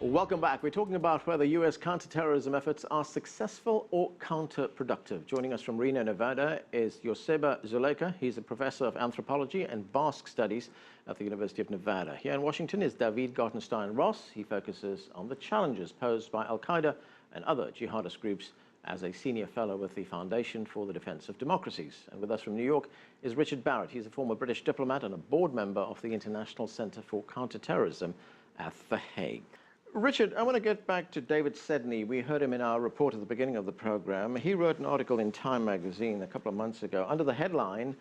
Welcome back. We're talking about whether U.S. counterterrorism efforts are successful or counterproductive. Joining us from Reno, Nevada is Joseba Zuleika. He's a professor of anthropology and Basque studies at the University of Nevada. Here in Washington is David Gartenstein-ross. He focuses on the challenges posed by Al-Qaeda and other jihadist groups as a senior fellow with the Foundation for the Defense of Democracies. And with us from New York is Richard Barrett. He's a former British diplomat and a board member of the International Center for Counterterrorism at The Hague. Richard, I want to get back to David Sedney. We heard him in our report at the beginning of the program. He wrote an article in Time magazine a couple of months ago under the headline,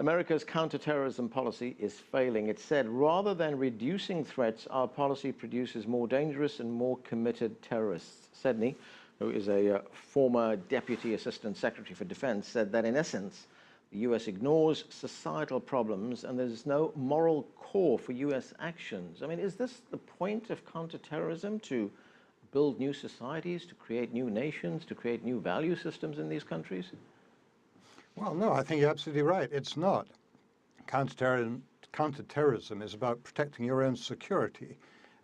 America's counterterrorism policy is failing. It said, rather than reducing threats, our policy produces more dangerous and more committed terrorists. Sedney, who is a former Deputy Assistant Secretary for Defense, said that in essence, the U.S. ignores societal problems and there's no moral core for U.S. actions. I mean, is this the point of counterterrorism, to build new societies, to create new nations, to create new value systems in these countries? Well, no, I think you're absolutely right. It's not. Counterterrorism is about protecting your own security.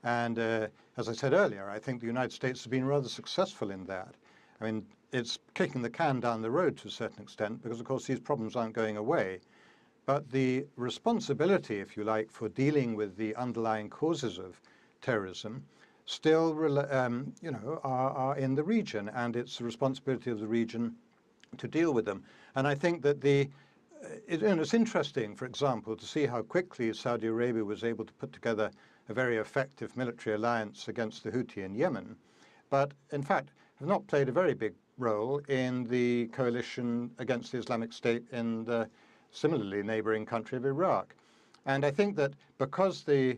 And as I said earlier, I think the United States has been rather successful in that. I mean, it's kicking the can down the road to a certain extent because, of course, these problems aren't going away. But the responsibility, if you like, for dealing with the underlying causes of terrorism still, are in the region, and it's the responsibility of the region to deal with them. And I think that it's interesting, for example, to see how quickly Saudi Arabia was able to put together a very effective military alliance against the Houthi in Yemen, but in fact have not played a very big role in the coalition against the Islamic State in the similarly neighboring country of Iraq. And I think that because the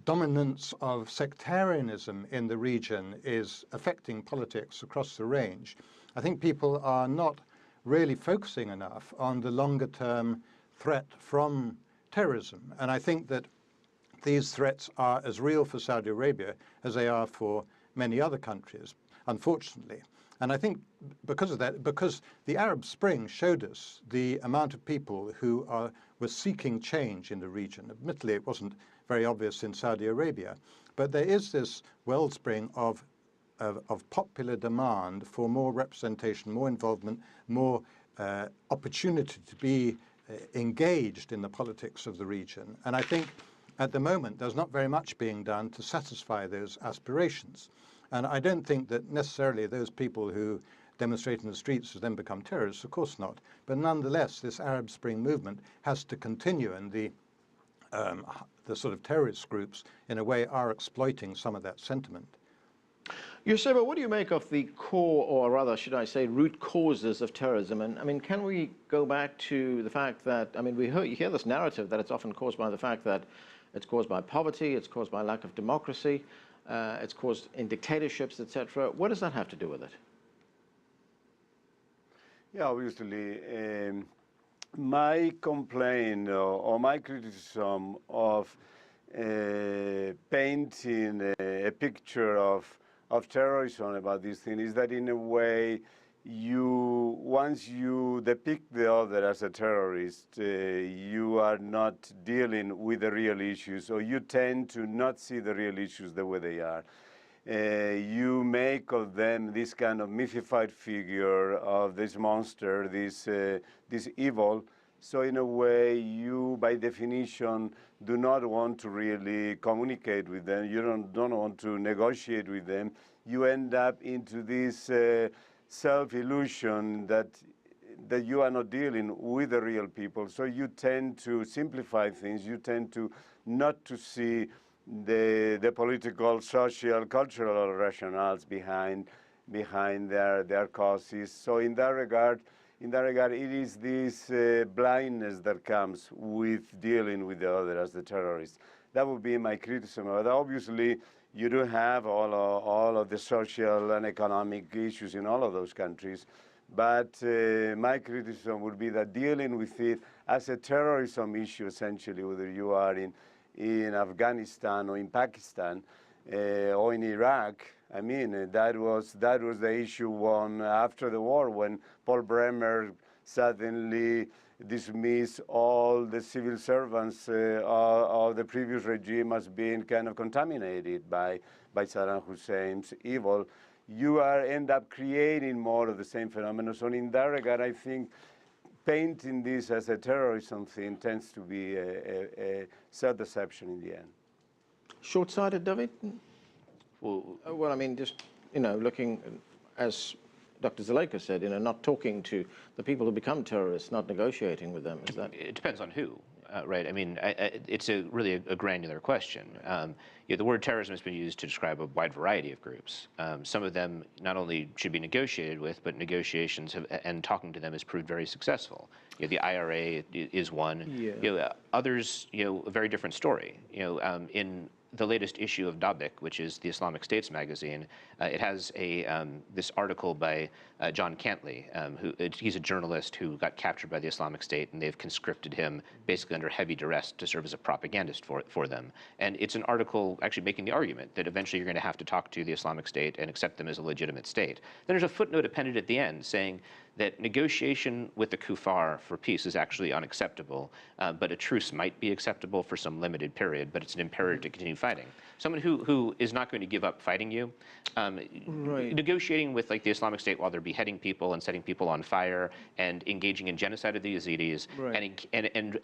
dominance of sectarianism in the region is affecting politics across the range, I think people are not really focusing enough on the longer-term threat from terrorism. And I think that these threats are as real for Saudi Arabia as they are for many other countries, unfortunately. And I think because of that, because the Arab Spring showed us the amount of people who were seeking change in the region. Admittedly, it wasn't very obvious in Saudi Arabia, but there is this wellspring of popular demand for more representation, more involvement, more opportunity to be engaged in the politics of the region. And I think at the moment there's not very much being done to satisfy those aspirations. And I don't think that necessarily those people who demonstrate in the streets have then become terrorists, of course not. But nonetheless, this Arab Spring movement has to continue, and the sort of terrorist groups, in a way, are exploiting some of that sentiment. Joseba, what do you make of the core, or rather, should I say, root causes of terrorism? And I mean, can we go back to the fact that, I mean, you hear this narrative that it's often caused by the fact that it's caused by poverty, it's caused by lack of democracy, it's caused in dictatorships, etc. What does that have to do with it? Yeah, obviously, my complaint or my criticism of painting a picture of terrorism about this thing is that, in a way, once you depict the other as a terrorist, you are not dealing with the real issues, or you tend to not see the real issues the way they are. You make of them this kind of mythified figure of this monster, this evil. So in a way, you, by definition, do not want to really communicate with them. You don't want to negotiate with them. You end up into this self-illusion that you are not dealing with the real people. So you tend to simplify things. You tend to not to see the political, social, cultural rationales behind their causes. So in that regard, it is this blindness that comes with dealing with the other as the terrorists. That would be my criticism. But obviously, you do have all of the social and economic issues in all of those countries. But my criticism would be that dealing with it as a terrorism issue, essentially, whether you are in Afghanistan or in Pakistan or in Iraq, I mean, that was the issue one after the war, when Paul Bremer suddenly dismiss all the civil servants of the previous regime as being kind of contaminated by Saddam Hussein's evil, you end up creating more of the same phenomena. So in that regard, I think painting this as a terrorism thing tends to be a self-deception in the end. Short-sighted, David? Well, I mean, just, looking, as Dr. Zuleika said, not talking to the people who become terrorists, not negotiating with them. Is that? It depends on who, right? I mean, it's really a granular question. The word terrorism has been used to describe a wide variety of groups. Some of them not only should be negotiated with, but negotiations and talking to them has proved very successful. The IRA is one. Yeah. Others, a very different story. In the latest issue of Dabik, which is the Islamic States magazine, it has this article by John Cantley, he's a journalist who got captured by the Islamic State, and they've conscripted him basically under heavy duress to serve as a propagandist for them. And it's an article actually making the argument that eventually you're going to have to talk to the Islamic State and accept them as a legitimate state. Then there's a footnote appended at the end saying that negotiation with the kuffar for peace is actually unacceptable, but a truce might be acceptable for some limited period, but it's an imperative to continue fighting. Someone who is not going to give up fighting you, negotiating with like the Islamic State while they're beheading people and setting people on fire and engaging in genocide of the Yazidis,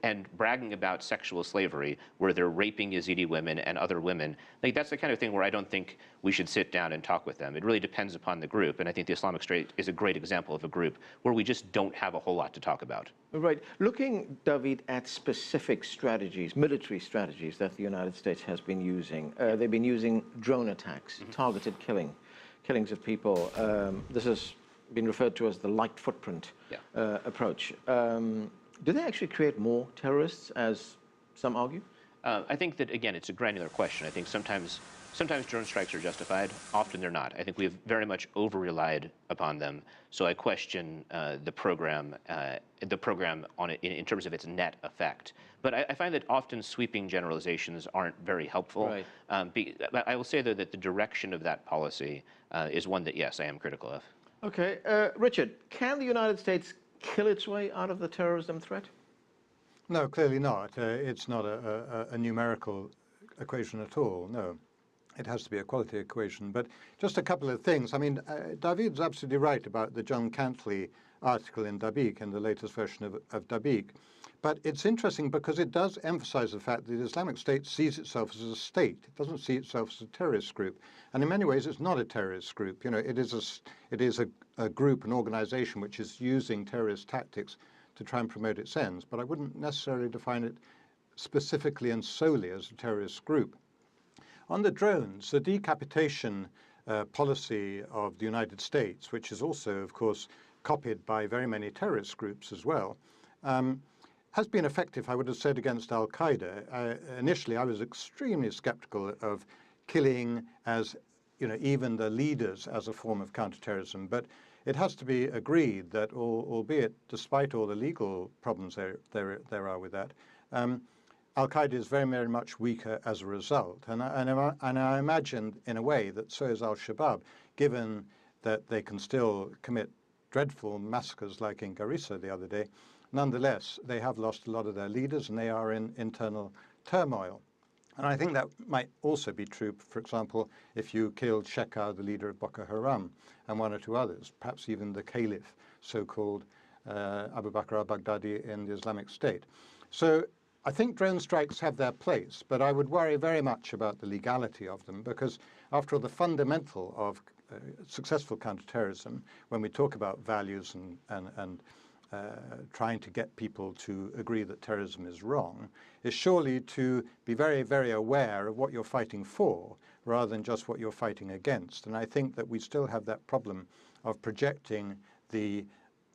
and bragging about sexual slavery where they're raping Yazidi women and other women, like that's the kind of thing where I don't think we should sit down and talk with them. It really depends upon the group, and I think the Islamic State is a great example of a group where we just don't have a whole lot to talk about. Right. Looking, David, at specific strategies, military strategies that the United States has been using, they've been using drone attacks, targeted killings of people. This has been referred to as the light footprint approach. Do they actually create more terrorists, as some argue? I think that, again, it's a granular question. I think sometimes drone strikes are justified, often they're not. I think we've very much over-relied upon them, so I question the program on it in terms of its net effect. But I find that often sweeping generalizations aren't very helpful. Right. But I will say, though, that the direction of that policy is one that, yes, I am critical of. Okay. Richard, can the United States kill its way out of the terrorism threat? No, clearly not. It's not a numerical equation at all, no. It has to be a quality equation. But just a couple of things. I mean, David's absolutely right about the John Cantley article in Dabik, in the latest version of Dabik. But it's interesting because it does emphasize the fact that the Islamic State sees itself as a state. It doesn't see itself as a terrorist group. And in many ways, it's not a terrorist group. It is a group, an organization, which is using terrorist tactics to try and promote its ends. But I wouldn't necessarily define it specifically and solely as a terrorist group. On the drones, the decapitation policy of the United States, which is also, of course, copied by very many terrorist groups as well, has been effective, I would have said, against al-Qaeda. Initially, I was extremely skeptical of killing as, even the leaders as a form of counterterrorism. But it has to be agreed that, albeit despite all the legal problems there are with that, al-Qaeda is very, very much weaker as a result. And I imagine, in a way, that so is al-Shabaab, given that they can still commit dreadful massacres like in Garissa the other day. Nonetheless, they have lost a lot of their leaders and they are in internal turmoil. And I think that might also be true, for example, if you killed Shekhar, the leader of Boko Haram, and one or two others, perhaps even the caliph, so-called Abu Bakr al-Baghdadi in the Islamic State. So I think drone strikes have their place, but I would worry very much about the legality of them because, after all, the fundamental of successful counterterrorism, when we talk about values and trying to get people to agree that terrorism is wrong, is surely to be very, very aware of what you're fighting for rather than just what you're fighting against. And I think that we still have that problem of projecting the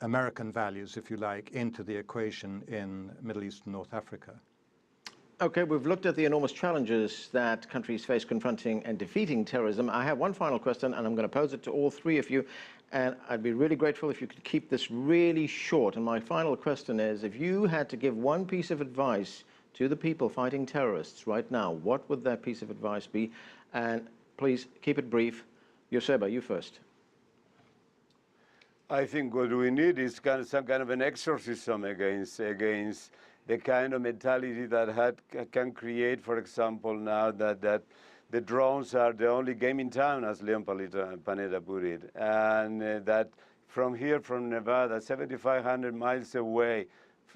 American values, if you like, into the equation in Middle East and North Africa. Okay, we've looked at the enormous challenges that countries face confronting and defeating terrorism. I have one final question, and I'm going to pose it to all three of you. And I'd be really grateful if you could keep this really short. And my final question is, if you had to give one piece of advice to the people fighting terrorists right now, what would that piece of advice be? And please keep it brief. Joseba, you first. I think what we need is some kind of an exorcism against the kind of mentality that can create, for example, now that the drones are the only game in town, as Leon Panetta put it, and that from here, from Nevada, 7,500 miles away,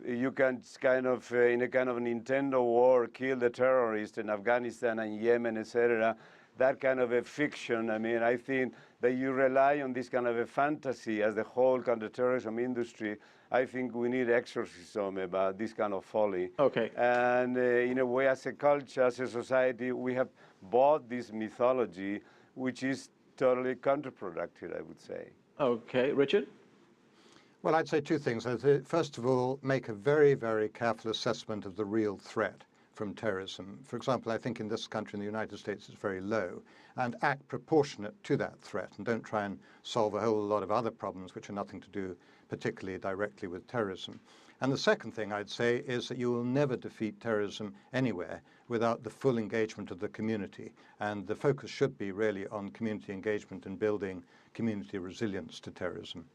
you can kind of, in a kind of Nintendo war, kill the terrorists in Afghanistan and Yemen, etc. That kind of a fiction. I mean, I think that you rely on this kind of a fantasy as the whole counterterrorism industry. I think we need exorcism about this kind of folly. Okay. And in a way, as a culture, as a society, we have bought this mythology, which is totally counterproductive, I would say. Okay, Richard? Well, I'd say two things. I'd say, first of all, make a very, very careful assessment of the real threat from terrorism. For example, I think in this country, in the United States, it's very low, and act proportionate to that threat, and don't try and solve a whole lot of other problems which are nothing to do particularly directly with terrorism. And the second thing I'd say is that you will never defeat terrorism anywhere without the full engagement of the community, and the focus should be really on community engagement and building community resilience to terrorism.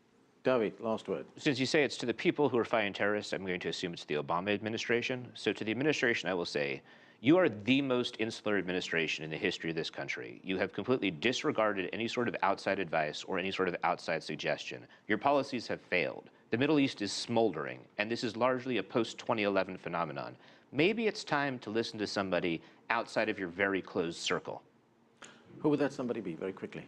David, last word. Since you say it's to the people who are fighting terrorists, I'm going to assume it's the Obama administration. So to the administration, I will say, you are the most insular administration in the history of this country. You have completely disregarded any sort of outside advice or any sort of outside suggestion. Your policies have failed. The Middle East is smoldering, and this is largely a post-2011 phenomenon. Maybe it's time to listen to somebody outside of your very closed circle. Who would that somebody be, very quickly?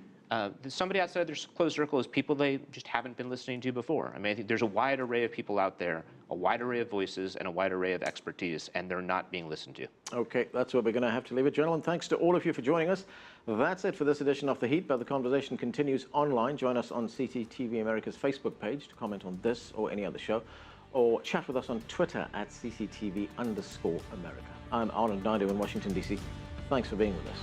Somebody outside their closed circle is people they just haven't been listening to before. I mean, I think there's a wide array of people out there, a wide array of voices, and a wide array of expertise, and they're not being listened to. Okay, that's where we're going to have to leave it, gentlemen. Thanks to all of you for joining us. That's it for this edition of The Heat, but the conversation continues online. Join us on CCTV America's Facebook page to comment on this or any other show, or chat with us on Twitter at CCTV_America. I'm Arnold Naidu in Washington, D.C. Thanks for being with us.